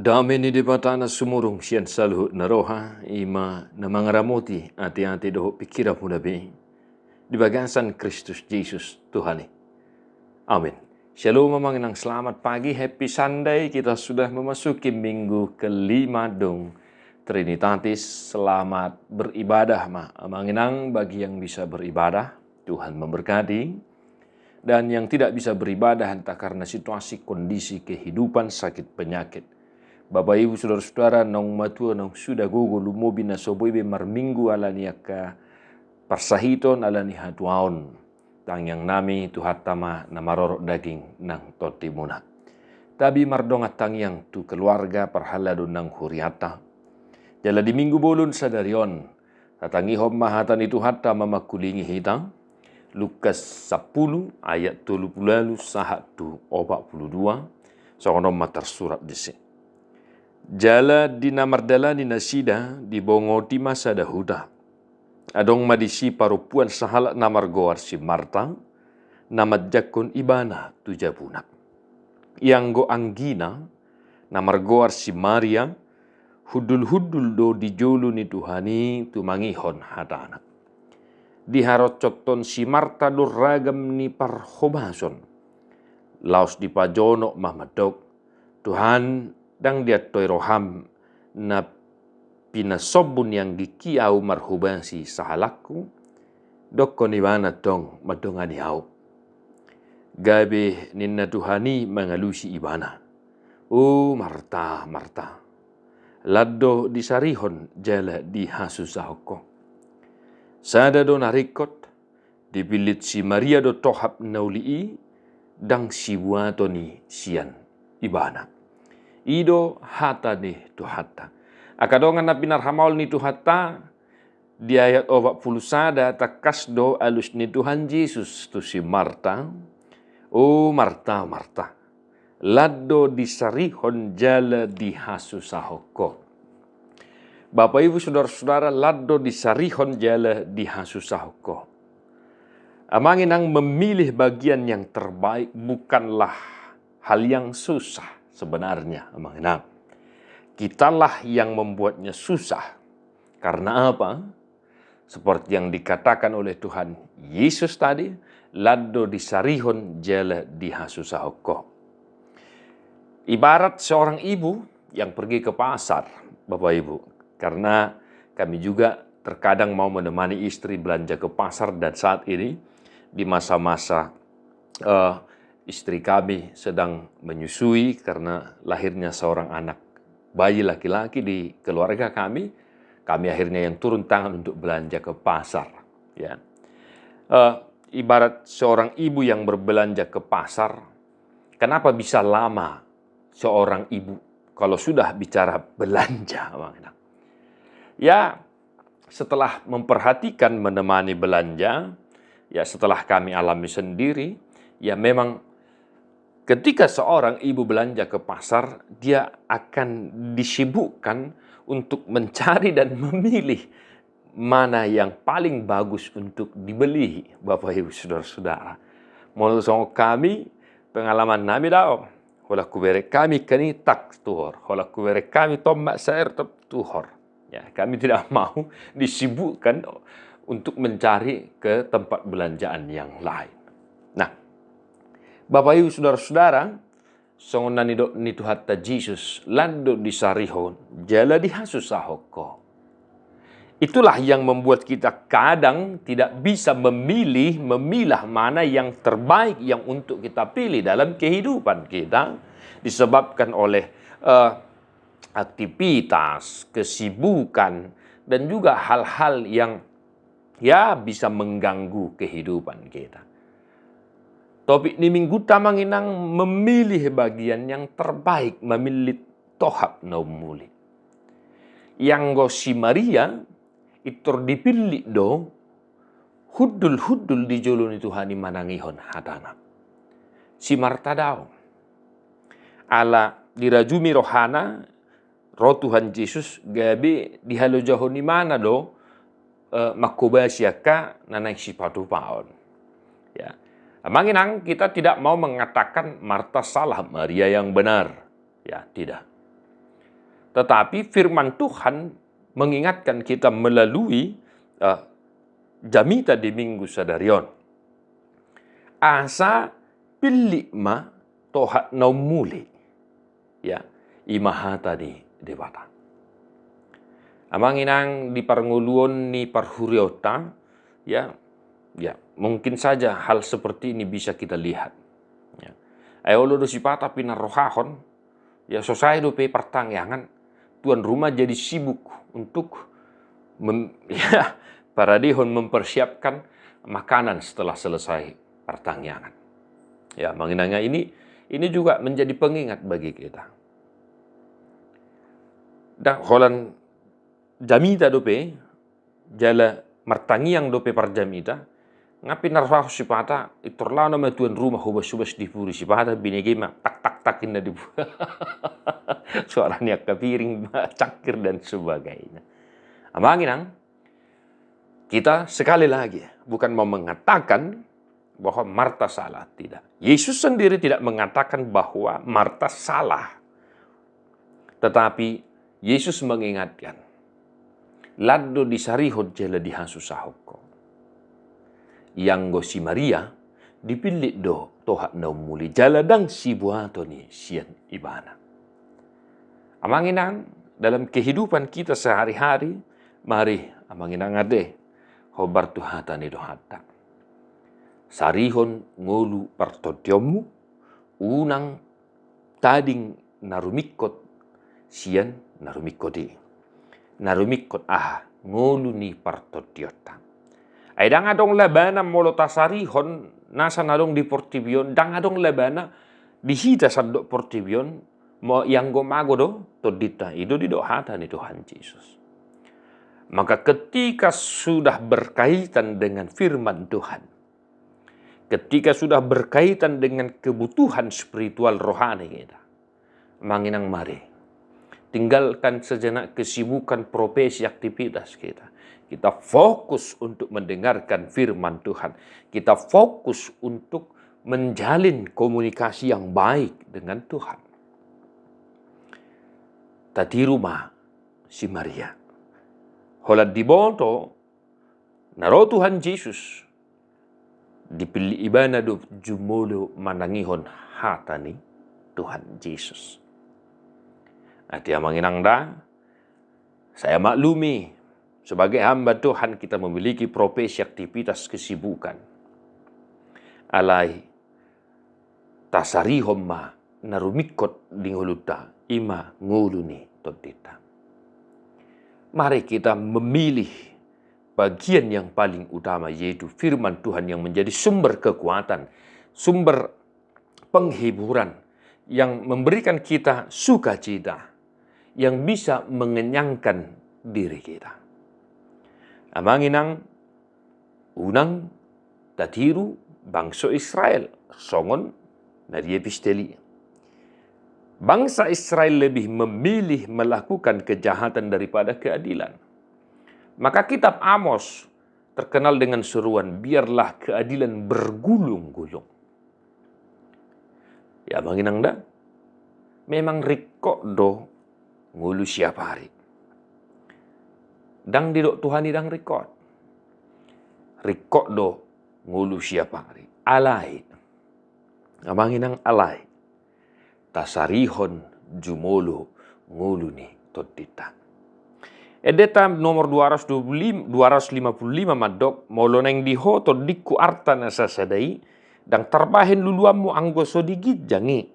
Dami ni di patana sumurung sian saluhut naroha ima namangaramoti ati-ati doho pikira mudabi di bagasan Kristus Yesus Tuhani. Amin. Shalom manginang selamat pagi, happy Sunday. Kita sudah memasuki minggu kelima dong Trinitatis. Selamat beribadah manginang bagi yang bisa beribadah. Tuhan memberkati. Dan yang tidak bisa beribadah entah karena situasi, kondisi, kehidupan, sakit, penyakit. Bapak Ibu Saudara-saudara nong matua nong sudah gugu lumobi na soboibe marminggu alani ka parsahiton alani hatuaon tang yang nami tuhatama na marorok daging nang totimuna. Tabi mardongat tang yang tu keluarga parhalado nang huriata. Jala di minggu bolun sadarion tatangi hom mahatan itu hatta mamakulingi hitang. Lukas 10 ayat 30 sahat tu 42 sokono matar surat disi. Jala di namardala ni nasida di bongoti masa dahuda. Adong madisi parupuan sahala namargoar si Marta, namadjakon ibana tujabuna. Yang go anggina, namargoar si Maria, hudul-hudul do di jolu ni Tuhani tumangihon hadana. Diharocoton si Marta do ragam ni parhobason. Laos di pajono mamadok, Tuhan dang dia toiroham na pinasobun yang gikiau marhubasi sahalaku dokon ibana dong madongani au gabe ninna Tuhani mengalusi ibana. Marta, Marta, laddo disarihon jala dihasusahoko sada do narikot dipilit si Maria do tohap naulii dang si buatoni sian ibana. Ido hata ni tuhata. Akadongan na pinarhamaul ni tuhata di ayat 40 sada takas do alus ni Tuhan Yesus tu si Marta. Marta, Marta, laddo disarihon jala dihasusahoko. Bapak Ibu Saudara-saudara, laddo disarihon jala dihasusahoko. Amanginang memilih bagian yang terbaik bukanlah hal yang susah. Sebenarnya, amanginang, kitalah yang membuatnya susah. Karena apa? Seperti yang dikatakan oleh Tuhan Yesus tadi, laddo disarihon jala dihasusahoko. Ibarat seorang ibu yang pergi ke pasar, Bapak Ibu. Karena kami juga terkadang mau menemani istri belanja ke pasar, dan saat ini di masa-masa istri kami sedang menyusui karena lahirnya seorang anak bayi laki-laki di keluarga kami. Kami akhirnya yang turun tangan untuk belanja ke pasar. Ya. Ibarat seorang ibu yang berbelanja ke pasar, kenapa bisa lama seorang ibu kalau sudah bicara belanja? Ya, setelah memperhatikan menemani belanja, ya setelah kami alami sendiri, ya memang ketika seorang ibu belanja ke pasar, dia akan disibukkan untuk mencari dan memilih mana yang paling bagus untuk dibeli, Bapak Ibu Saudara-saudara. Menurut kami, pengalaman kami daw, hola kubere kami kani tak tuhor, hola kubere kami tombak sair top tuhor. Ya, kami tidak mau disibukkan untuk mencari ke tempat belanjaan yang lain. Nah, Bapak Ibu Saudara-saudara, songonan ni tuhatta Jesus lando disarihon jala dihasusahoko. Itulah yang membuat kita kadang tidak bisa memilah mana yang terbaik yang untuk kita pilih dalam kehidupan kita, disebabkan oleh aktivitas, kesibukan, dan juga hal-hal yang ya bisa mengganggu kehidupan kita. Topik ni minggu tamanginang memilih bagian yang terbaik, memilih tohap naumuli. Yang go si Maria itu dipilih do hudul-hudul di joloni Tuhani manangihon hadana. Si Marta daw ala dirajumi rohana roh Tuhan Yesus gabi dihalo jahoni mana do makobasiaka nanay si patupaon. Ya. Manginang kita tidak mau mengatakan Marta salah, Maria yang benar. Ya, tidak. Tetapi firman Tuhan mengingatkan kita melalui jamita di Minggu Sadarion. Asa pilih ma tohat nau muli. Ya, imahata di dewata. Amang inang di parnguluon ni parhuriota, ya, mungkin saja hal seperti ini bisa kita lihat. Ya. Ayo lo dosipata pinarohahon, ya sosai dope pertangyangan, tuan rumah jadi sibuk untuk para dihon mempersiapkan makanan setelah selesai pertangyangan. Ya, menginangnya ini juga menjadi pengingat bagi kita. Dan holan jamita dope, jala martangiang dope par jamita, ngapi narfah sipata, itorla nama tuan rumah hubas-hubas dipuri sipata, binegi ma tak-tak-takin na dipuri. Suaranya kepiring, cakir dan sebagainya. Amanginang, kita sekali lagi bukan mau mengatakan bahwa Marta salah, tidak. Yesus sendiri tidak mengatakan bahwa Marta salah. Tetapi Yesus mengingatkan, laddo di sarihod jela di hasusahoko. Yang go si Maria dipilih do toha na muli jaladang si buato ni sian ibana. Amanginang dalam kehidupan kita sehari-hari, mari amanginang ade hobar tuhata ni dohata. Sarihon ngolu partodiomu unang tading narumikot sian narumikodi. Narumikot ngolu ni partodiota. Ay dang adong labana molota sarihon nasa nadong di portibion, dang adong labana dihita sadok portibion mo yang gomago do todita ido di dohata ni Tuhan Yesus. Maka ketika sudah berkaitan dengan firman Tuhan, ketika sudah berkaitan dengan kebutuhan spiritual rohani kita, manginang mari tinggalkan sejenak kesibukan profesi aktivitas kita. Kita fokus untuk mendengarkan firman Tuhan. Kita fokus untuk menjalin komunikasi yang baik dengan Tuhan. Tadi rumah si Maria. Holat di bonto, naro Tuhan Yesus. Dipilih ibana do jumolo manangihon hatani Tuhan Yesus. Ati amanginang da, saya maklumi, sebagai hamba Tuhan kita memiliki profesi aktivitas kesibukan. Alai tasarihom ma narumikot dinguluta ima nguluni todita. Mari kita memilih bagian yang paling utama, yaitu firman Tuhan yang menjadi sumber kekuatan, sumber penghiburan, yang memberikan kita sukacita, yang bisa mengenyangkan diri kita. Amanginang unang tatiru bangsa Israel songon dari episteli. Bangsa Israel lebih memilih melakukan kejahatan daripada keadilan. Maka kitab Amos terkenal dengan seruan, biarlah keadilan bergulung-gulung. Ya manginang da, memang rikok do ngulu siap hari. Dang didok Tuhan idang rikot. Rikok do ngulu siap hari. Alai. Amanginang alai. Tasarihon jumolo ngulu ni todita. Edeta nomor 255 madok moloneng diho todiku arta nasasadai dang tarbahen luluamu anggoso digit jangi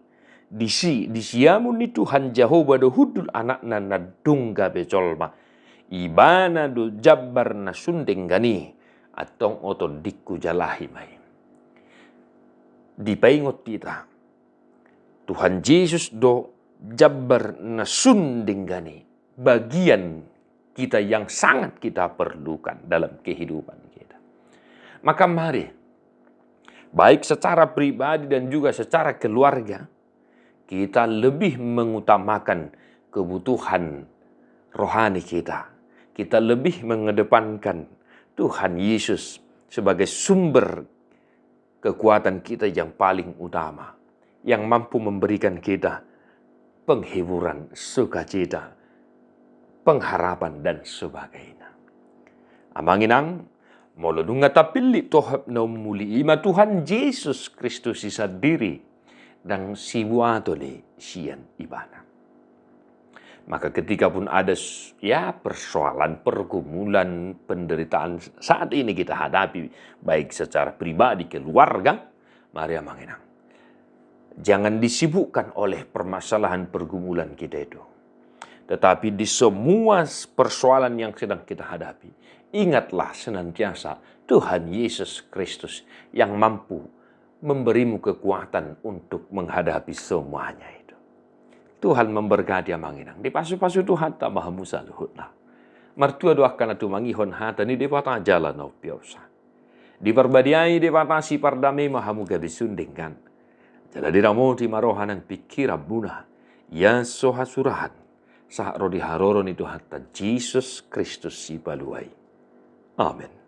disiamu ni Tuhan Jehovah do hudul anak na nadungga becolma ibana do jabbar na sundeng gani atong oto diku jalahi mai. Dipaingot kita Tuhan Yesus do jabbar na sundeng gani, bagian kita yang sangat kita perlukan dalam kehidupan kita. Maka mari, baik secara pribadi dan juga secara keluarga, kita lebih mengutamakan kebutuhan rohani kita. Kita lebih mengedepankan Tuhan Yesus sebagai sumber kekuatan kita yang paling utama, yang mampu memberikan kita penghiburan, sukacita, pengharapan dan sebagainya. Amanginang, molo nung tapili tohap na muli ima Tuhan Yesus Kristus isa diri dan sibuato ni siyan ibana. Maka ketika pun ada persoalan, pergumulan, penderitaan saat ini kita hadapi, baik secara pribadi, keluarga, mari amanginang. Jangan disibukkan oleh permasalahan pergumulan kita itu. Tetapi di semua persoalan yang sedang kita hadapi, ingatlah senantiasa Tuhan Yesus Kristus yang mampu memberimu kekuatan untuk menghadapi semuanya itu. Tuhan memberkati amanginang. Di pasu-pasu Tuhan tak maha musa luhutlah. Martua doakan atu mangihon hata ni depata jalan au piausa. Di perbadiai depata si pardame maha muga disundingkan. Jala diramoti marohanan pikira bunah. Ya soha surahan. Saat rodi haroron itu hatta Jesus Kristus si baluai. Amin.